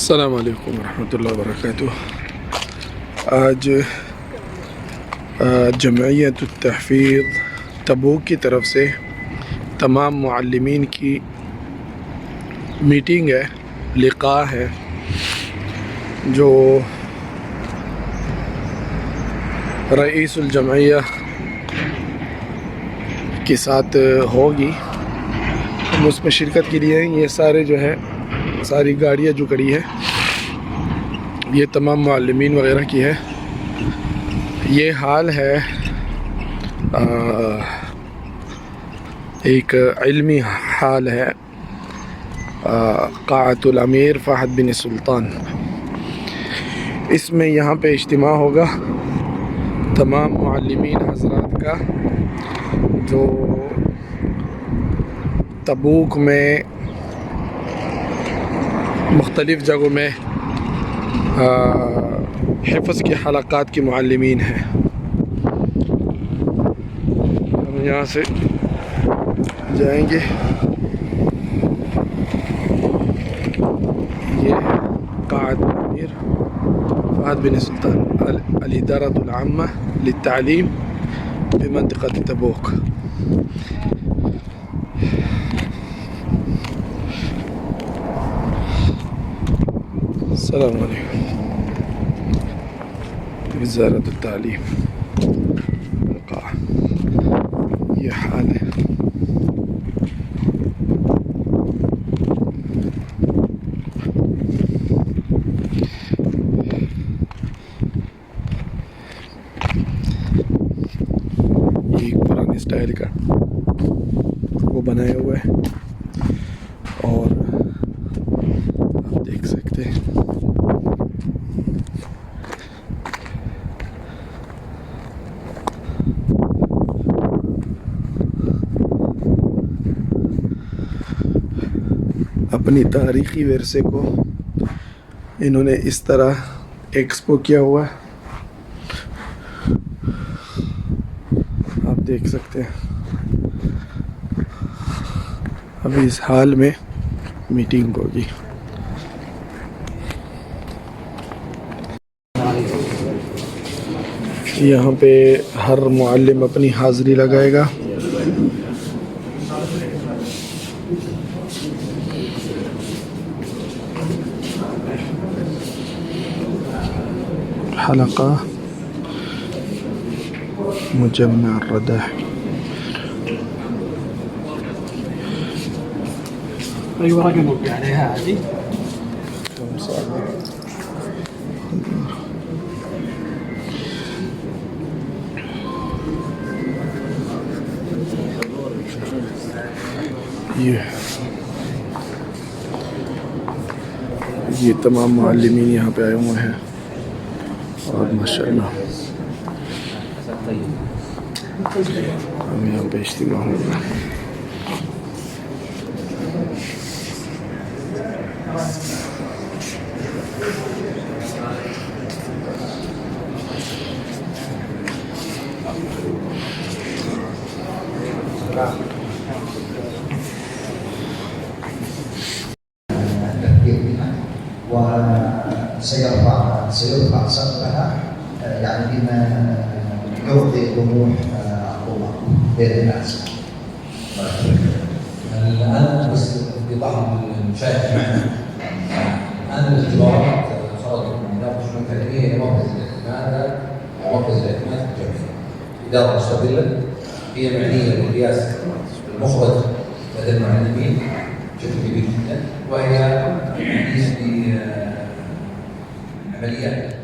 अस्सलाम वालेकुम रहमतुल्लाहि व बरकातुहू। आज जमइयत तहफ़ीज़ तबूक की तरफ से तमाम मुअल्लिमीन की मीटिंग है, लिक़ा है, जो रईसुल जमइया के साथ होगी। हम उसमें शिरकत के लिए ये सारे जो है सारी गाड़ियाँ जो खड़ी है ये तमाम मुअल्लिमीन वग़ैरह की है। ये हाल है एक इल्मी हाल है क़ाअतुल अमीर फ़हद बिन सुल्तान। इसमें यहाँ पे इज्तिमा होगा तमाम मुअल्लिमीन हज़रात का जो तबूक में मुख्तलिफ़ जगहों में हिफ़्ज़ के हलक़ात के मुअल्लिमीन हैं। हम यहाँ से जाएंगे। ये क़ाअतुल अमीर फ़हद बिन सुल्तान अल इदारतुल आम्मा लित्तालीम बिमंतिक़त तबूक। अस्सलामु अलैकुम। वज़ारत तालीम ये हाल है। ये एक पुराने स्टाइल का वो बनाया हुआ है और आप देख सकते हैं अपनी तारीख़ी विरसे को इन्होंने इस तरह एक्सपो किया हुआ है। आप देख सकते हैं अभी इस हाल में मीटिंग होगी। यहाँ पे हर मुअल्लिम अपनी हाज़िरी लगाएगा। हलक़ा मुजम्मा अर्रदाह। أيوة رقمك عليها هذه. ये तमाम मुअल्लिमीन यहाँ पे आए हुए हैं और माशाअल्लाह हम यहाँ पे इज्तिमा होगा। سيرفع سقفها يعني بما يرضي طموح الحكومة بين الناس. الآن بس بضع المشاهد معنا الآن الاختبارات خرجت من إدارة الشؤون الأكاديمية إلى مركز الاعتماد الجامعي. إدارة مستقلة هي معنية بقياس المخرج لدى المعلمين بشكل كبير جدا، وهي معنية بعمليات